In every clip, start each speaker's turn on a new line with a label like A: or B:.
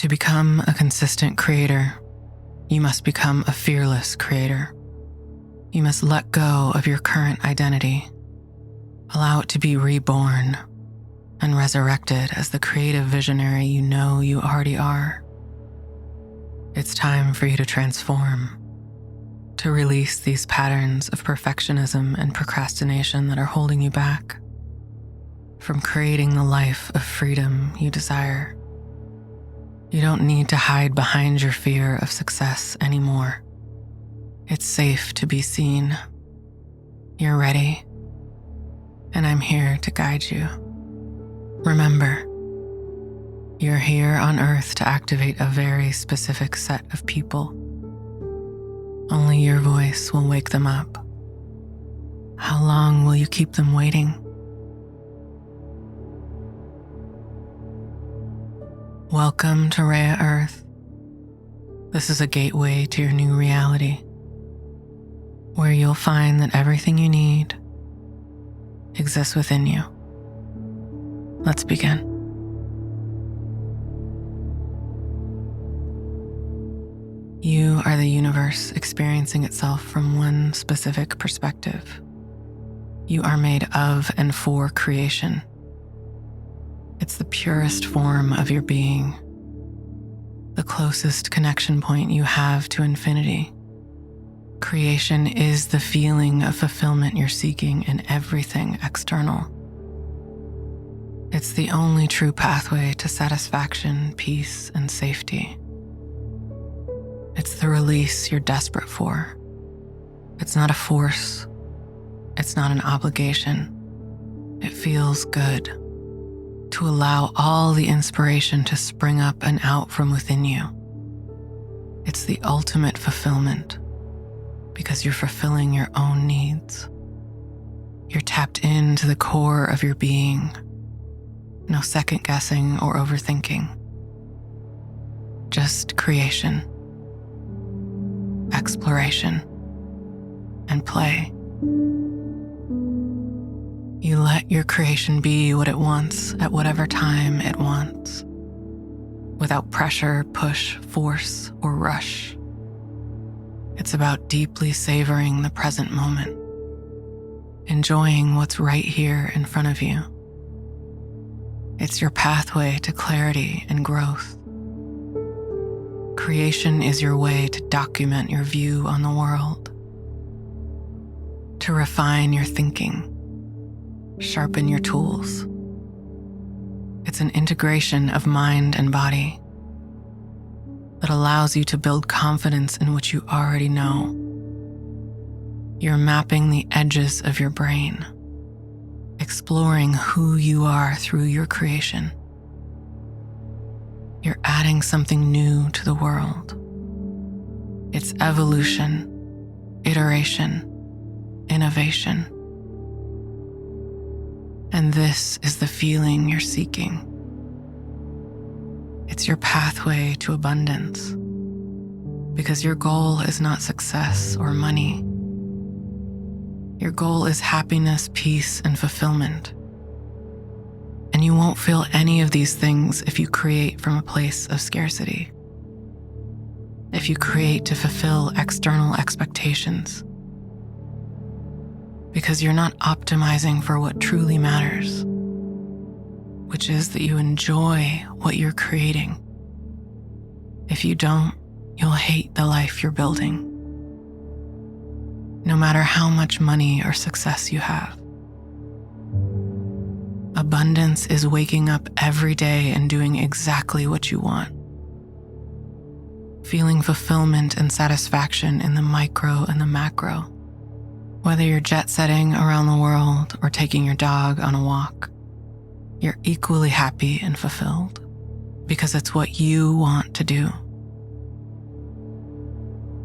A: To become a consistent creator, you must become a fearless creator. You must let go of your current identity, allow it to be reborn and resurrected as the creative visionary you know you already are. It's time for you to transform, to release these patterns of perfectionism and procrastination that are holding you back from creating the life of freedom you desire. You don't need to hide behind your fear of success anymore. It's safe to be seen. You're ready, and I'm here to guide you. Remember, you're here on Earth to activate a very specific set of people. Only your voice will wake them up. How long will you keep them waiting? Welcome to Rea Earth. This is a gateway to your new reality, where you'll find that everything you need exists within you. Let's begin. You are the universe experiencing itself from one specific perspective. You are made of and for creation. It's the purest form of your being, the closest connection point you have to infinity. Creation is the feeling of fulfillment you're seeking in everything external. It's the only true pathway to satisfaction, peace, and safety. It's the release you're desperate for. It's not a force. It's not an obligation. It feels good to allow all the inspiration to spring up and out from within you. It's the ultimate fulfillment because you're fulfilling your own needs. You're tapped into the core of your being. No second guessing or overthinking. Just creation, exploration, and play. You let your creation be what it wants at whatever time it wants, without pressure, push, force, or rush. It's about deeply savoring the present moment, enjoying what's right here in front of you. It's your pathway to clarity and growth. Creation is your way to document your view on the world, to refine your thinking, sharpen your tools. It's an integration of mind and body that allows you to build confidence in what you already know. You're mapping the edges of your brain, exploring who you are through your creation. You're adding something new to the world. It's evolution, iteration, innovation. And this is the feeling you're seeking. It's your pathway to abundance, because your goal is not success or money. Your goal is happiness, peace, and fulfillment. And you won't feel any of these things if you create from a place of scarcity. If you create to fulfill external expectations. Because you're not optimizing for what truly matters, which is that you enjoy what you're creating. If you don't, you'll hate the life you're building, no matter how much money or success you have. Abundance is waking up every day and doing exactly what you want. Feeling fulfillment and satisfaction in the micro and the macro. Whether you're jet setting around the world or taking your dog on a walk, you're equally happy and fulfilled because it's what you want to do.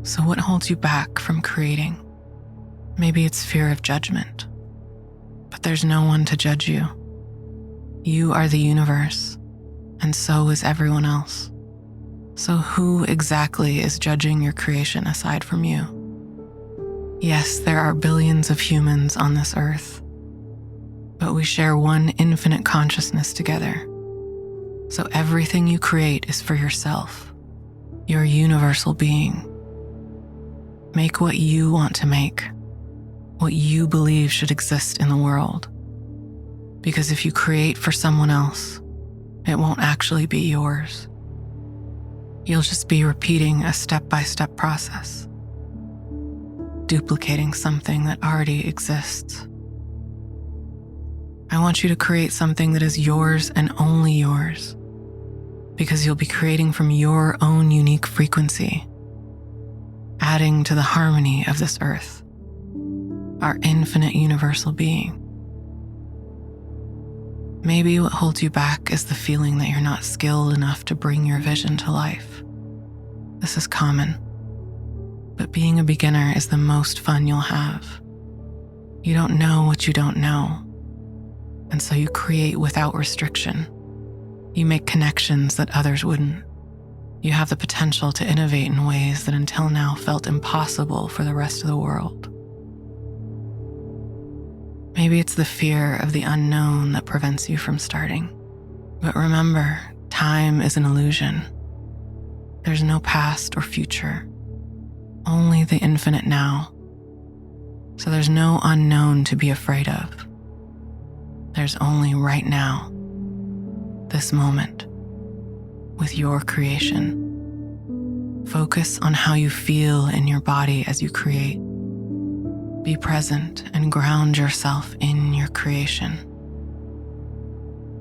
A: So what holds you back from creating? Maybe it's fear of judgment, but there's no one to judge you. You are the universe, and so is everyone else. So who exactly is judging your creation aside from you? Yes, there are billions of humans on this earth, but we share one infinite consciousness together. So everything you create is for yourself, your universal being. Make what you want to make, what you believe should exist in the world. Because if you create for someone else, it won't actually be yours. You'll just be repeating a step-by-step process, duplicating something that already exists. I want you to create something that is yours and only yours, because you'll be creating from your own unique frequency, adding to the harmony of this earth, our infinite universal being. Maybe what holds you back is the feeling that you're not skilled enough to bring your vision to life. This is common, but being a beginner is the most fun you'll have. You don't know what you don't know, and so you create without restriction. You make connections that others wouldn't. You have the potential to innovate in ways that until now felt impossible for the rest of the world. Maybe it's the fear of the unknown that prevents you from starting. But remember, time is an illusion. There's no past or future, only the infinite now. So there's no unknown to be afraid of. There's only right now, this moment, with your creation. Focus on how you feel in your body as you create. Be present and ground yourself in your creation.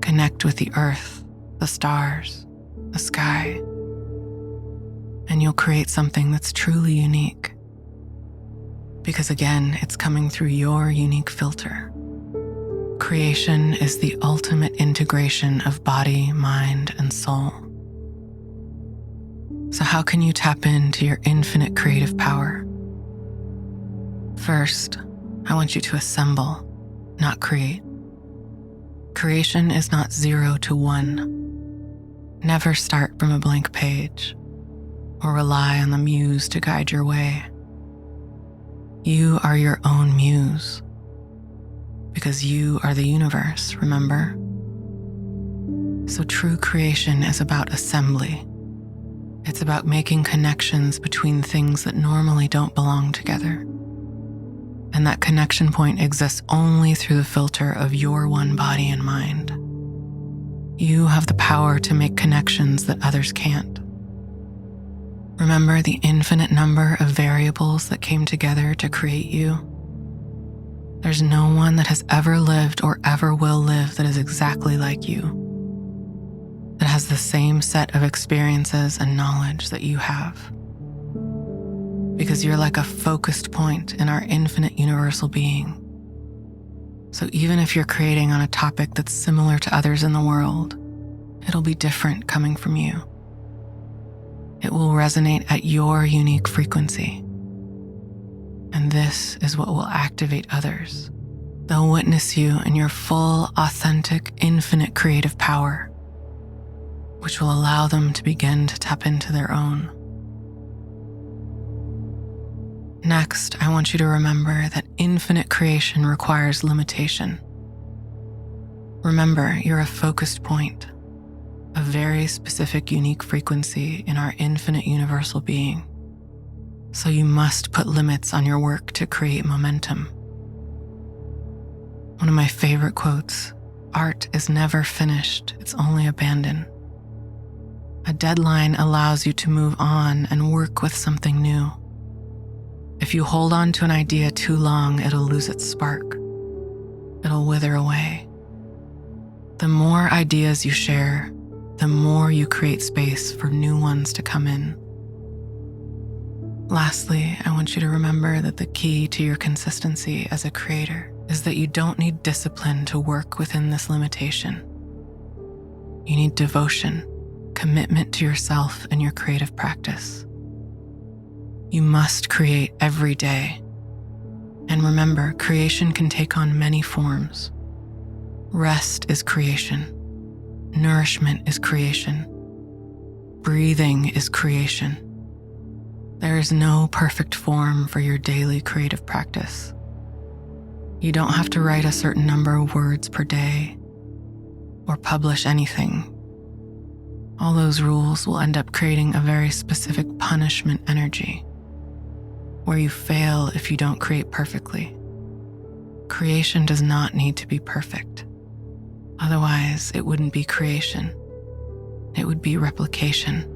A: Connect with the earth, the stars, the sky, and you'll create something that's truly unique. Because again, it's coming through your unique filter. Creation is the ultimate integration of body, mind, and soul. So how can you tap into your infinite creative power? First, I want you to assemble, not create. Creation is not 0 to 1. Never start from a blank page or rely on the muse to guide your way. You are your own muse because you are the universe, remember? So true creation is about assembly. It's about making connections between things that normally don't belong together. And that connection point exists only through the filter of your one body and mind. You have the power to make connections that others can't. Remember the infinite number of variables that came together to create you? There's no one that has ever lived or ever will live that is exactly like you, that has the same set of experiences and knowledge that you have. Because you're like a focused point in our infinite universal being. So even if you're creating on a topic that's similar to others in the world, it'll be different coming from you. It will resonate at your unique frequency. And this is what will activate others. They'll witness you in your full, authentic, infinite creative power, which will allow them to begin to tap into their own. Next, I want you to remember that infinite creation requires limitation. Remember, you're a focused point, a very specific, unique frequency in our infinite universal being. So you must put limits on your work to create momentum. One of my favorite quotes, "Art is never finished, it's only abandoned." A deadline allows you to move on and work with something new. If you hold on to an idea too long, it'll lose its spark. It'll wither away. The more ideas you share, the more you create space for new ones to come in. Lastly, I want you to remember that the key to your consistency as a creator is that you don't need discipline to work within this limitation. You need devotion, commitment to yourself and your creative practice. You must create every day. And remember, creation can take on many forms. Rest is creation. Nourishment is creation. Breathing is creation. There is no perfect form for your daily creative practice. You don't have to write a certain number of words per day or publish anything. all those rules will end up creating a very specific punishment energy where you fail if you don't create perfectly. Creation does not need to be perfect. Otherwise, it wouldn't be creation. It would be replication.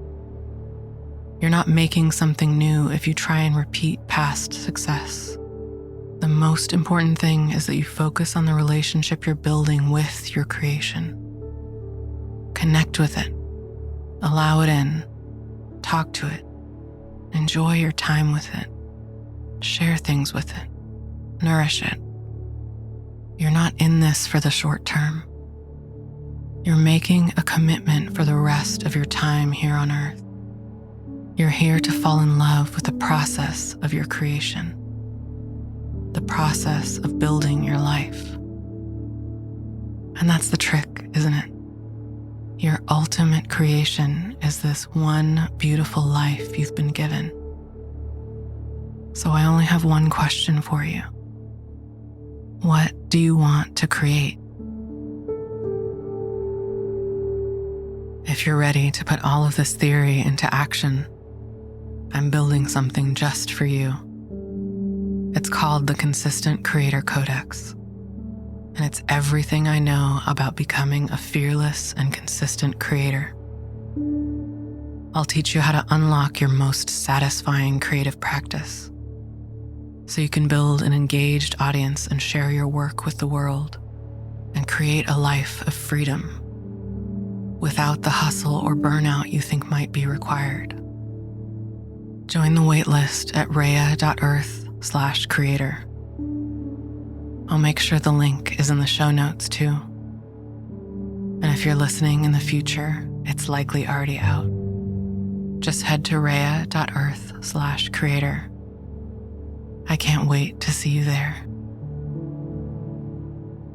A: You're not making something new if you try and repeat past success. The most important thing is that you focus on the relationship you're building with your creation. Connect with it. Allow it in. Talk to it. Enjoy your time with it. Share things with it. Nourish it. You're not in this for the short term. You're making a commitment for the rest of your time here on Earth. You're here to fall in love with the process of your creation, the process of building your life. And that's the trick, isn't it? Your ultimate creation is this one beautiful life you've been given. So I only have one question for you. What do you want to create? If you're ready to put all of this theory into action, I'm building something just for you. It's called the Consistent Creator Codex, and it's everything I know about becoming a fearless and consistent creator. I'll teach you how to unlock your most satisfying creative practice, so you can build an engaged audience and share your work with the world and create a life of freedom without the hustle or burnout you think might be required. Join the waitlist at rea.earth/creator. I'll make sure the link is in the show notes too. And if you're listening in the future, it's likely already out. Just head to rea.earth/creator. I can't wait to see you there.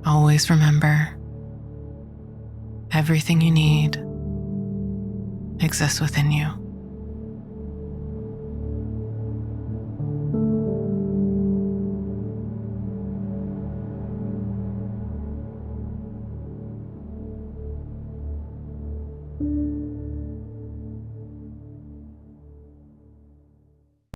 A: Always remember, everything you need exists within you.